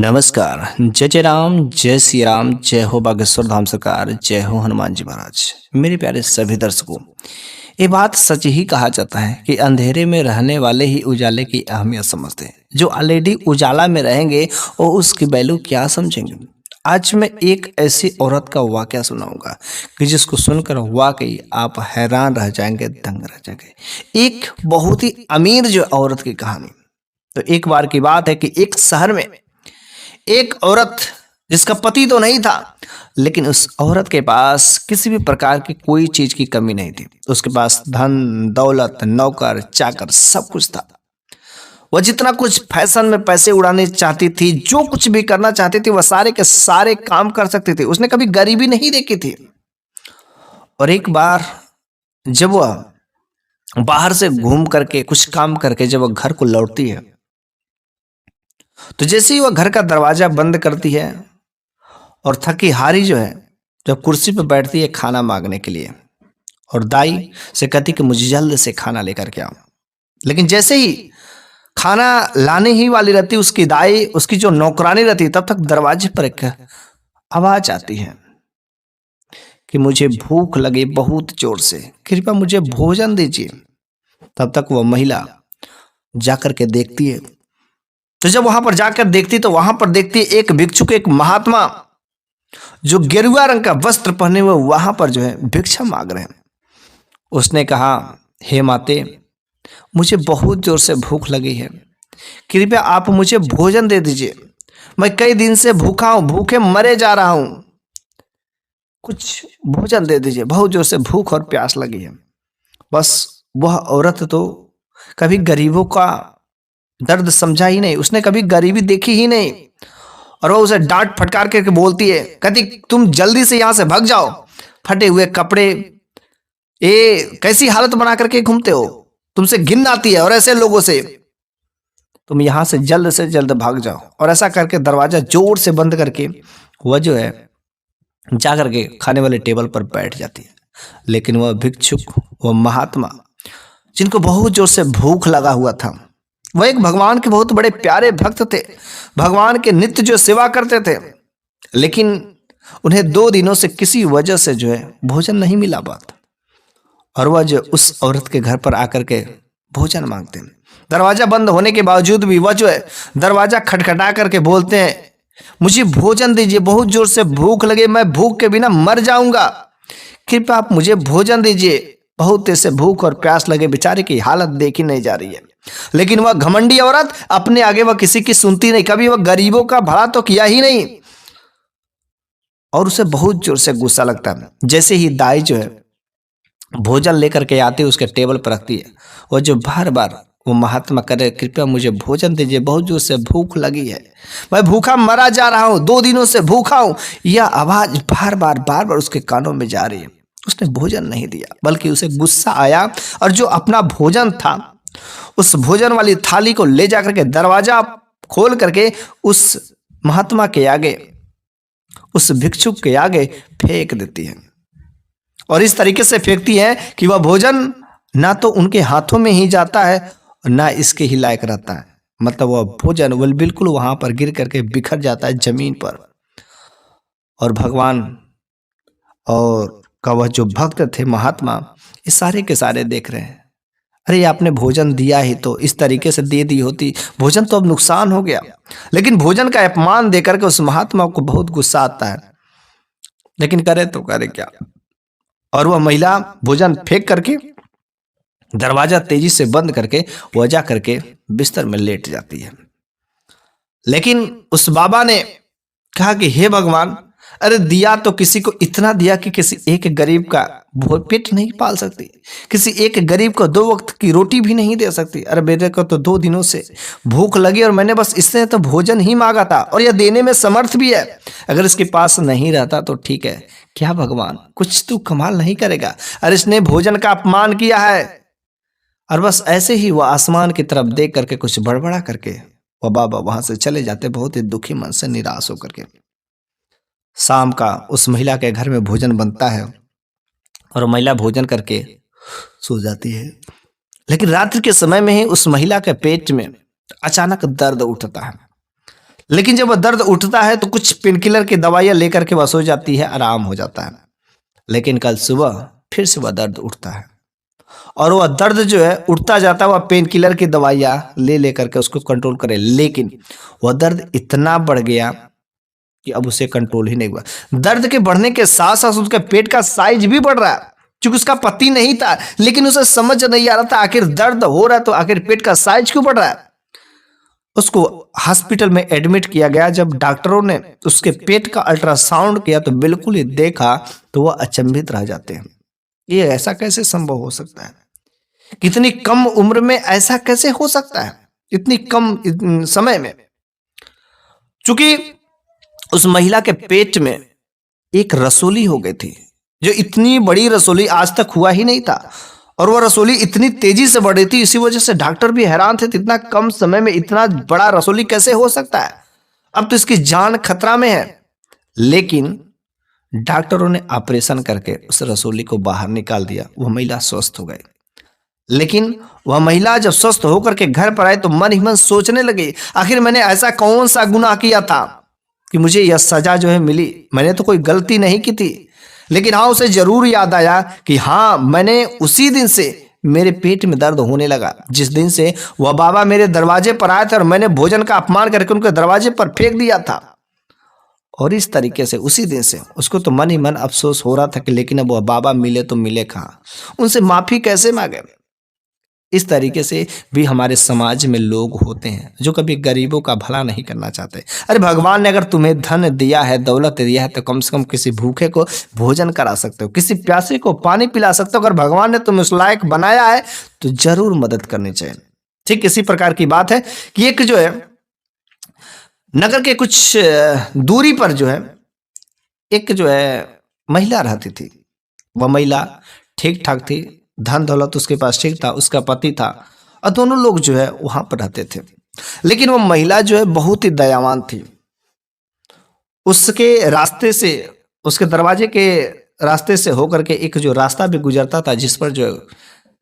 नमस्कार। जय जय राम, जय श्री राम, जय हो बागेश्वर धाम सरकार, जय हो हनुमान जी महाराज। मेरे प्यारे सभी दर्शकों, ये बात सच ही कहा जाता है कि अंधेरे में रहने वाले ही उजाले की अहमियत समझते हैं। जो ऑलरेडी उजाला में रहेंगे वो उसकी वैल्यू क्या समझेंगे। आज मैं एक ऐसी औरत का वाकया सुनाऊंगा कि जिसको सुनकर वाकई आप हैरान रह जाएंगे, दंग रह जाएंगे। एक बहुत ही अमीर जो औरत की कहानी। तो एक बार की बात है कि एक शहर में एक औरत, जिसका पति तो नहीं था, लेकिन उस औरत के पास किसी भी प्रकार की कोई चीज की कमी नहीं थी। उसके पास धन दौलत, नौकर चाकर सब कुछ था। वह जितना कुछ फैशन में पैसे उड़ाने चाहती थी, जो कुछ भी करना चाहती थी, वह सारे के सारे काम कर सकती थी। उसने कभी गरीबी नहीं देखी थी। और एक बार जब वह बाहर से घूम करके कुछ काम करके जब वह घर को लौटती है, तो जैसे ही वह घर का दरवाजा बंद करती है और थकी हारी जो है जब कुर्सी पर बैठती है खाना मांगने के लिए, और दाई से कहती कि मुझे जल्द से खाना लेकर के आओ। लेकिन जैसे ही खाना लाने ही वाली रहती उसकी दाई, उसकी जो नौकरानी रहती, तब तक दरवाजे पर एक आवाज आती है कि मुझे भूख लगी बहुत जोर से, कृपया मुझे भोजन दीजिए। तब तक वह महिला जाकर के देखती है। तो जब वहां पर जाकर देखती तो वहां पर देखती एक भिक्षुक, एक महात्मा जो गेरुआ रंग का वस्त्र पहने हुए वहां पर जो है भिक्षा मांग रहे हैं। उसने कहा, हे माते, मुझे बहुत जोर से भूख लगी है, कृपया आप मुझे भोजन दे दीजिए। मैं कई दिन से भूखा हूं, भूखे मरे जा रहा हूं, कुछ भोजन दे दीजिए, बहुत जोर से भूख और प्यास लगी है। बस वह औरत तो कभी गरीबों का दर्द समझा ही नहीं, उसने कभी गरीबी देखी ही नहीं। और वो उसे डांट फटकार करके बोलती है, कहती तुम जल्दी से यहां से भाग जाओ, फटे हुए कपड़े, ये कैसी हालत बना करके घूमते हो, तुमसे घिन आती है, और ऐसे लोगों से तुम यहां से जल्द भाग जाओ। और ऐसा करके दरवाजा जोर से बंद करके वह जो है जा करके खाने वाले टेबल पर बैठ जाती है। लेकिन वह भिक्षुक, वह महात्मा, जिनको बहुत जोर से भूख लगा हुआ था, वह एक भगवान के बहुत बड़े प्यारे भक्त थे, भगवान के नित्य जो सेवा करते थे, लेकिन उन्हें 2 दिनों से किसी वजह से जो है भोजन नहीं मिला बात। और वह जो उस औरत के घर पर आकर के भोजन मांगते हैं, दरवाजा बंद होने के बावजूद भी वह जो है दरवाजा खटखटा करके बोलते हैं, मुझे भोजन दीजिए, बहुत जोर से भूख लगे, मैं भूख के बिना मर जाऊंगा, कृपया आप मुझे भोजन दीजिए। बहुत तेज से भूख और प्यास लगे बेचारे की हालत देखी नहीं जा रही है। लेकिन वह घमंडी औरत, अपने आगे वह किसी की सुनती नहीं, कभी वह गरीबों का भला तो किया ही नहीं। और उसे बहुत जोर से गुस्सा लगता है। जैसे ही दाई जो है भोजन लेकर के आती है, उसके टेबल पर रखती है, वह जो बार बार वो महात्मा करे, कृपया मुझे भोजन दीजिए, बहुत जोर से भूख लगी है, मैं भूखा मरा जा रहा हूं, 2 दिनों से भूखा हूं, यह आवाज बार बार उसके कानों में जा रही है। उसने भोजन नहीं दिया, बल्कि उसे गुस्सा आया और जो अपना भोजन था उस भोजन वाली थाली को ले जाकर के दरवाजा खोल करके उस महात्मा के आगे, उस भिक्षुक के आगे फेंक देती है। और इस तरीके से फेंकती है कि वह भोजन ना तो उनके हाथों में ही जाता है और ना इसके ही लायक रहता है। मतलब वह भोजन वो बिल्कुल वहां पर गिर करके बिखर जाता है जमीन पर। और भगवान और का वह जो भक्त थे महात्मा, ये सारे के सारे देख रहे हैं, अरे आपने भोजन दिया ही तो इस तरीके से दे दी होती, भोजन तो अब नुकसान हो गया। लेकिन भोजन का अपमान देकर के उस महात्मा को बहुत गुस्सा आता है, लेकिन करे तो करे क्या। और वह महिला भोजन फेंक करके दरवाजा तेजी से बंद करके वह जा करके बिस्तर में लेट जाती है। लेकिन उस बाबा ने कहा कि हे भगवान, अरे दिया तो किसी को इतना दिया कि किसी एक गरीब का पेट नहीं पाल सकती, किसी एक गरीब को 2 वक्त की रोटी भी नहीं दे सकती। अरे बेटे को तो 2 दिनों से भूख लगी और मैंने बस इसने तो भोजन ही मांगा था और यह देने में समर्थ भी है। अगर इसके पास नहीं रहता तो ठीक है, क्या भगवान कुछ तू कमाल नहीं करेगा। अरे इसने भोजन का अपमान किया है। और बस ऐसे ही वह आसमान की तरफ देख करके कुछ बड़बड़ा करके वह बाबा वहां से चले जाते, बहुत ही दुखी मन से, निराश होकर के। शाम का उस महिला के घर में भोजन बनता है और महिला भोजन करके सो जाती है। लेकिन रात्रि के समय में ही उस महिला के पेट में अचानक दर्द उठता है। लेकिन जब वह दर्द उठता है तो कुछ पेनकिलर की दवाइयां लेकर के वह सो जाती है, आराम हो जाता है। लेकिन कल सुबह फिर से वह दर्द उठता है और वह दर्द जो है उठता जाता है, वह पेन किलर की दवाइयां ले लेकर के उसको कंट्रोल करे, लेकिन वह दर्द इतना बढ़ गया कि अब उसे कंट्रोल ही नहीं हुआ। दर्द के बढ़ने के साथ साथ उसके पेट का साइज भी बढ़ रहा है, क्योंकि उसका पति नहीं था, लेकिन उसे समझ नहीं आ रहा था आखिर दर्द हो रहा है तो आखिर पेट का साइज क्यों बढ़ रहा है। उसको हॉस्पिटल में एडमिट किया गया। जब डॉक्टरों ने उसके पेट का अल्ट्रासाउंड किया तो बिल्कुल ही देखा तो वह अचंभित रह जाते हैं, ये ऐसा कैसे संभव हो सकता है, कितनी कम उम्र में ऐसा कैसे हो सकता है, इतनी कम समय में। चूंकि उस महिला के पेट में एक रसोली हो गई थी, जो इतनी बड़ी रसोली आज तक हुआ ही नहीं था, और वह रसोली इतनी तेजी से बढ़ी थी, इसी वजह से डॉक्टर भी हैरान थे, इतना कम समय में इतना बड़ा रसोली कैसे हो सकता है, अब तो इसकी जान खतरा में है। लेकिन डॉक्टरों ने ऑपरेशन करके उस रसोली को बाहर निकाल दिया, वह महिला स्वस्थ हो गई। लेकिन वह महिला जब स्वस्थ होकर के घर पर आई तो मन ही मन सोचने लगी, आखिर मैंने ऐसा कौन सा गुनाह किया था कि मुझे यह सजा जो है मिली। मैंने तो कोई गलती नहीं की थी, लेकिन हाँ उसे जरूर याद आया कि हाँ मैंने उसी दिन से मेरे पेट में दर्द होने लगा, जिस दिन से वह बाबा मेरे दरवाजे पर आए थे और मैंने भोजन का अपमान करके उनके दरवाजे पर फेंक दिया था। और इस तरीके से उसी दिन से उसको तो मन ही मन अफसोस हो रहा था कि लेकिन अब वह बाबा मिले तो मिले कहाँ, उनसे माफी कैसे मांगे। इस तरीके से भी हमारे समाज में लोग होते हैं जो कभी गरीबों का भला नहीं करना चाहते। अरे भगवान ने अगर तुम्हें धन दिया है, दौलत दिया है, तो कम से कम किसी भूखे को भोजन करा सकते हो, किसी प्यासे को पानी पिला सकते हो। अगर भगवान ने तुम्हें उस लायक बनाया है तो जरूर मदद करनी चाहिए। ठीक इसी प्रकार की बात है कि एक जो है नगर के कुछ दूरी पर जो है एक जो है महिला रहती थी। वह महिला ठीक ठाक थी, धन दौलत उसके पास ठीक था, उसका पति था और दोनों लोग जो है वहां पर रहते थे। लेकिन वह महिला जो है बहुत ही दयावान थी। उसके रास्ते से, उसके दरवाजे के रास्ते से होकर के एक जो रास्ता भी गुजरता था जिस पर जो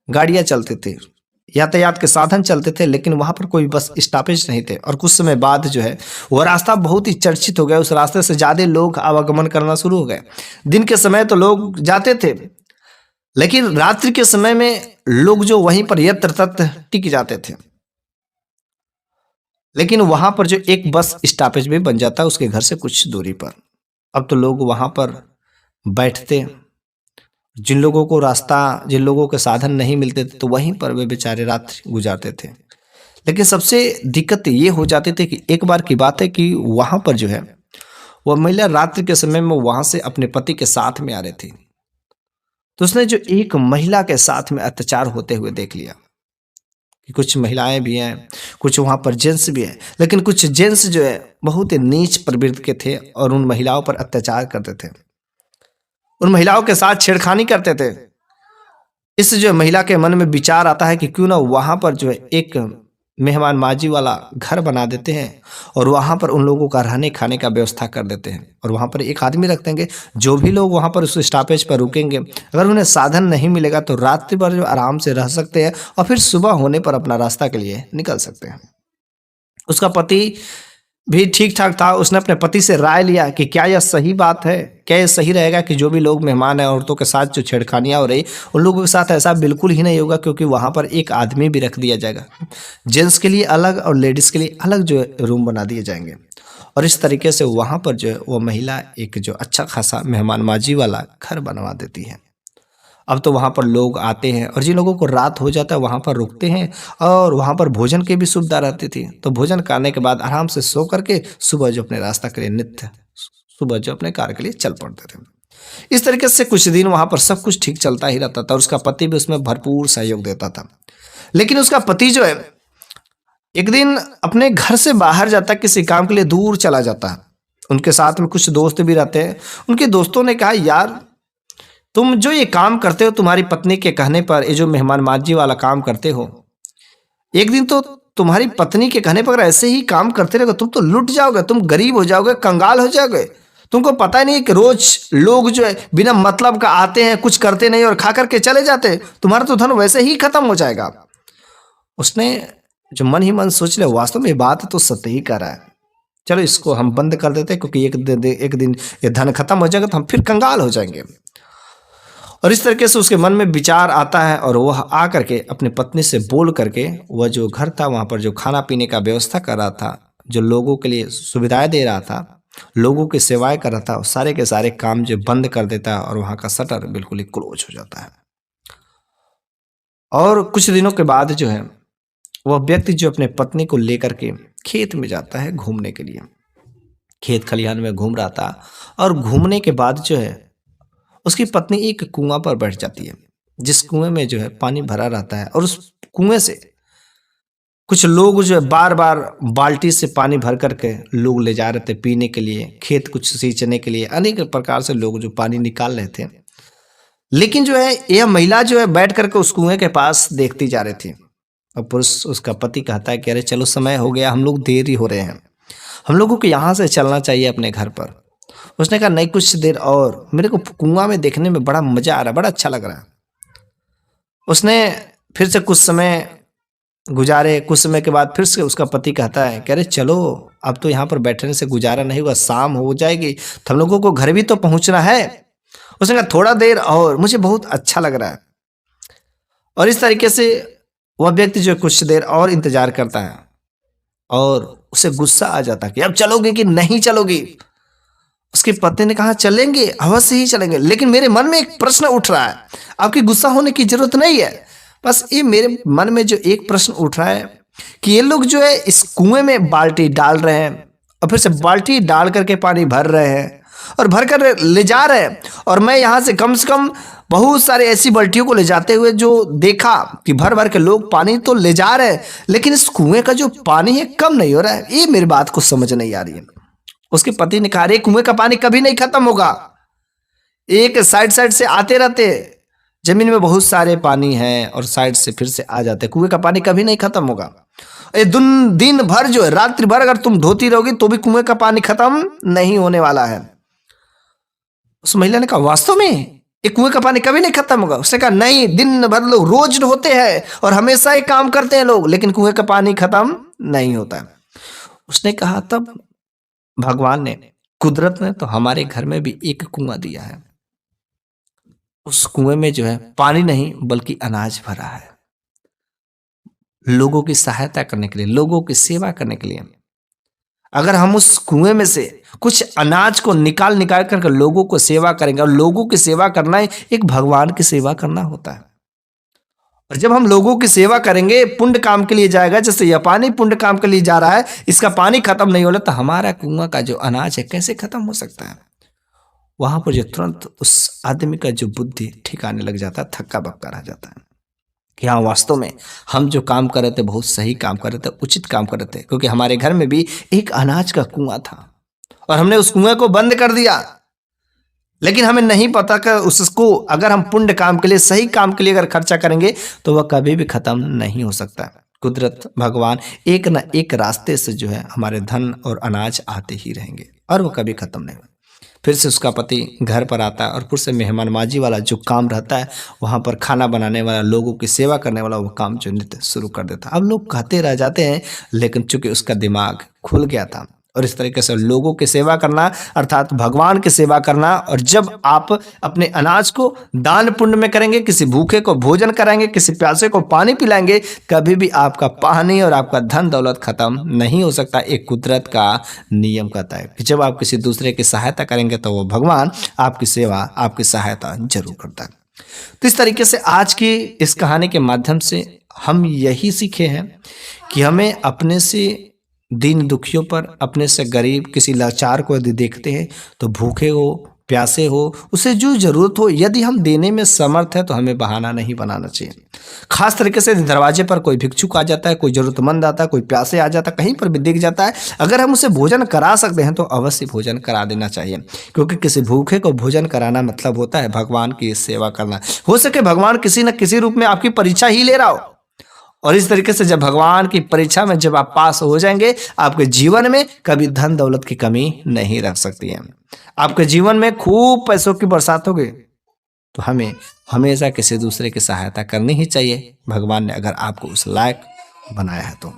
गाड़ियां चलती थी, यातायात के साधन चलते थे, लेकिन वहां पर कोई बस स्टॉपेज नहीं थे। और कुछ समय बाद जो है वह रास्ता बहुत ही चर्चित हो गया, उस रास्ते से ज्यादा लोग आवागमन करना शुरू हो गए। दिन के समय तो लोग जाते थे, लेकिन रात्रि के समय में लोग जो वहीं पर यत्र तत्र टिक जाते थे। लेकिन वहां पर जो एक बस स्टॉपेज भी बन जाता उसके घर से कुछ दूरी पर। अब तो लोग वहां पर बैठते, जिन लोगों को रास्ता, जिन लोगों के साधन नहीं मिलते थे तो वहीं पर वे बेचारे रात्रि गुजारते थे। लेकिन सबसे दिक्कत ये हो जाती थी कि एक बार की बात है कि वहां पर जो है वह महिला रात्रि के समय में वहां से अपने पति के साथ में आ रही थी। तो उसने जो एक महिला के साथ में अत्याचार होते हुए देख लिया कि कुछ महिलाएं भी हैं, कुछ वहां पर जेंट्स भी हैं, लेकिन कुछ जेंट्स जो है बहुत ही नीच प्रवृत्ति के थे और उन महिलाओं पर अत्याचार करते थे, उन महिलाओं के साथ छेड़खानी करते थे। इस जो महिला के मन में विचार आता है कि क्यों ना वहां पर जो है एक मेहमान माजी वाला घर बना देते हैं और वहां पर उन लोगों का रहने खाने का व्यवस्था कर देते हैं, और वहां पर एक आदमी रख देंगे। जो भी लोग वहां पर उस स्टॉपेज पर रुकेंगे, अगर उन्हें साधन नहीं मिलेगा तो रात्रि भर जो आराम से रह सकते हैं और फिर सुबह होने पर अपना रास्ता के लिए निकल सकते हैं। उसका पति भी ठीक ठाक था। उसने अपने पति से राय लिया कि क्या यह सही बात है, क्या यह सही रहेगा कि जो भी लोग मेहमान हैं, औरतों के साथ जो छेड़खानियां हो रही उन लोगों के साथ ऐसा बिल्कुल ही नहीं होगा, क्योंकि वहां पर एक आदमी भी रख दिया जाएगा, जेंट्स के लिए अलग और लेडीज के लिए अलग जो रूम बना दिए जाएंगे। और इस तरीके से वहां पर जो है वो महिला एक जो अच्छा खासा मेहमानबाजी वाला घर बनवा देती है। अब तो वहाँ पर लोग आते हैं और जिन लोगों को रात हो जाता है वहाँ पर रुकते हैं, और वहाँ पर भोजन की भी सुविधा रहती थी। तो भोजन करने के बाद आराम से सो करके सुबह जो अपने रास्ता के लिए नित्य सुबह जो अपने कार्य के लिए चल पड़ते थे। इस तरीके से कुछ दिन वहाँ पर सब कुछ ठीक चलता ही रहता था और उसका पति भी उसमें भरपूर सहयोग देता था। लेकिन उसका पति जो है एक दिन अपने घर से बाहर जाता, किसी काम के लिए दूर चला जाता है। उनके साथ में कुछ दोस्त भी रहते हैं। उनके दोस्तों ने कहा, यार तुम जो ये काम करते हो, तुम्हारी पत्नी के कहने पर ये जो मेहमानबाजी वाला काम करते हो, एक दिन तो तुम्हारी पत्नी के कहने पर ऐसे ही काम करते रहोगे, तुम तो लुट जाओगे, तुम गरीब हो जाओगे, कंगाल हो जाओगे। तुमको पता ही नहीं कि रोज लोग जो है बिना मतलब का आते हैं, कुछ करते नहीं और खा करके चले जाते हैं, तुम्हारा तो धन वैसे ही खत्म हो जाएगा। उसने जो मन ही मन सोच लिया, वास्तव में बात तो सत्य ही कर रहा है। चलो इसको हम बंद कर देते हैं, क्योंकि एक दिन ये धन खत्म हो जाएगा तो हम फिर कंगाल हो जाएंगे। और इस तरीके से उसके मन में विचार आता है और वह आ करके अपनी पत्नी से बोल करके वह जो घर था वहाँ पर जो खाना पीने का व्यवस्था कर रहा था, जो लोगों के लिए सुविधाएं दे रहा था, लोगों की सेवाएं कर रहा था, सारे के सारे काम जो बंद कर देता है और वहाँ का शटर बिल्कुल ही क्लोज हो जाता है। और कुछ दिनों के बाद जो है वह व्यक्ति जो अपने पत्नी को लेकर के खेत में जाता है घूमने के लिए। खेत खलिहान में घूम रहा था और घूमने के बाद जो है उसकी पत्नी एक कुआं पर बैठ जाती है, जिस कुएं में जो है पानी भरा रहता है। और उस कुएं से कुछ लोग जो है बार बार बाल्टी से पानी भर करके लोग ले जा रहे थे पीने के लिए, खेत कुछ सींचने के लिए, अनेक प्रकार से लोग जो पानी निकाल रहे थे। लेकिन जो है यह महिला जो है बैठ करके उस कुएं के पास देखती जा रही थी। और पुरुष उसका पति कहता है कि अरे चलो समय हो गया, हम लोग देरी हो रहे हैं, हम लोगों को यहाँ से चलना चाहिए अपने घर पर। उसने कहा नहीं, कुछ देर और, मेरे को कुआं में देखने में बड़ा मजा आ रहा है, बड़ा अच्छा लग रहा है। उसने फिर से कुछ समय गुजारे। कुछ समय के बाद फिर से उसका पति कहता है कि अरे चलो, अब तो यहाँ पर बैठने से गुजारा नहीं होगा, शाम हो जाएगी तो हम लोगों को घर भी तो पहुंचना है। उसने कहा थोड़ा देर और, मुझे बहुत अच्छा लग रहा है। और इस तरीके से वह व्यक्ति जो कुछ देर और इंतजार करता है और उसे गुस्सा आ जाता है कि अब चलोगे कि नहीं चलोगी। उसकी पत्नी ने कहा चलेंगे, अवश्य ही चलेंगे, लेकिन मेरे मन में एक प्रश्न उठ रहा है। आपकी गुस्सा होने की जरूरत नहीं है, बस ये मेरे मन में जो एक प्रश्न उठ रहा है कि ये लोग जो है इस कुएं में बाल्टी डाल रहे हैं और फिर से बाल्टी डाल करके पानी भर रहे हैं और भर कर ले जा रहे हैं, और मैं यहाँ से कम बहुत सारे ऐसी बाल्टियों को ले जाते हुए जो देखा कि भर भर के लोग पानी तो ले जा रहे हैं, लेकिन इस कुएं का जो पानी है कम नहीं हो रहा है। ये मेरी बात को समझ नहीं आ रही है। उसके पति ने कहा अरे कुएं का पानी कभी नहीं खत्म होगा, एक साइड से आते रहते, जमीन में बहुत सारे पानी है और साइड से फिर से आ जाते, कुएं का पानी कभी नहीं खत्म होगा। ये दिन भर जो है, रात्रि भर अगर तुम धोती रहोगी तो भी कुएं का पानी खत्म नहीं होने वाला है। उस महिला ने कहा वास्तव में ये कुएं का पानी कभी नहीं खत्म होगा? उसने कहा नहीं, दिन भर लोग रोज होते हैं और हमेशा ही काम करते हैं लोग, लेकिन कुएं का पानी खत्म नहीं होता है। उसने कहा तब भगवान ने, कुदरत ने तो हमारे घर में भी एक कुआं दिया है। उस कुएं में जो है पानी नहीं बल्कि अनाज भरा है, लोगों की सहायता करने के लिए, लोगों की सेवा करने के लिए। अगर हम उस कुएं में से कुछ अनाज को निकाल कर लोगों को सेवा करेंगे, और लोगों की सेवा करना एक भगवान की सेवा करना होता है। और जब हम लोगों की सेवा करेंगे, पुण्य काम के लिए जाएगा, जैसे यह पानी पुण्य काम के लिए जा रहा है, इसका पानी खत्म नहीं होगा तो हमारा कुआं का जो अनाज है कैसे खत्म हो सकता है? वहां पर जो तुरंत उस आदमी का जो बुद्धि ठिकाने लग जाता है, थक्का बक्का रह जाता है कि हाँ वास्तव में हम जो काम कर रहे थे बहुत सही काम कर रहे थे, उचित काम कर रहे थे, क्योंकि हमारे घर में भी एक अनाज का कुआं था और हमने उस कुएं को बंद कर दिया। लेकिन हमें नहीं पता कि उसको अगर हम पुण्य काम के लिए, सही काम के लिए अगर खर्चा करेंगे तो वह कभी भी खत्म नहीं हो सकता। कुदरत, भगवान एक न एक रास्ते से जो है हमारे धन और अनाज आते ही रहेंगे और वो कभी खत्म नहीं होगा। फिर से उसका पति घर पर आता है और फिर से मेहमानबाजी वाला जो काम रहता है, वहाँ पर खाना बनाने वाला, लोगों की सेवा करने वाला, वो काम जो नित्य शुरू कर देता है। अब लोग कहते रह जाते हैं, लेकिन चूंकि उसका दिमाग खुल गया था और इस तरीके से लोगों की सेवा करना अर्थात भगवान की सेवा करना। और जब आप अपने अनाज को दान पुण्य में करेंगे, किसी भूखे को भोजन कराएंगे, किसी प्यासे को पानी पिलाएंगे, कभी भी आपका पानी और आपका धन दौलत खत्म नहीं हो सकता। एक कुदरत का नियम कहता है कि जब आप किसी दूसरे की सहायता करेंगे तो वो भगवान आपकी सेवा, आपकी सहायता जरूर करता है। तो इस तरीके से आज की इस कहानी के माध्यम से हम यही सीखे हैं कि हमें अपने से दीन दुखियों पर, अपने से गरीब किसी लाचार को यदि देखते हैं तो भूखे हो, प्यासे हो, उसे जो जरूरत हो, यदि हम देने में समर्थ है तो हमें बहाना नहीं बनाना चाहिए। खास तरीके से दरवाजे पर कोई भिक्षुक आ जाता है, कोई जरूरतमंद आता है, कोई प्यासे आ जाता है, कहीं पर भी दिख जाता है, अगर हम उसे भोजन करा सकते हैं तो अवश्य भोजन करा देना चाहिए। क्योंकि किसी भूखे को भोजन कराना मतलब होता है भगवान की सेवा करना। हो सके भगवान किसी न किसी रूप में आपकी परीक्षा ही ले रहा हो, और इस तरीके से जब भगवान की परीक्षा में जब आप पास हो जाएंगे, आपके जीवन में कभी धन दौलत की कमी नहीं रह सकती है। आपके जीवन में खूब पैसों की बरसात होगी, तो हमें हमेशा किसी दूसरे की सहायता करनी ही चाहिए, भगवान ने अगर आपको उस लायक बनाया है तो।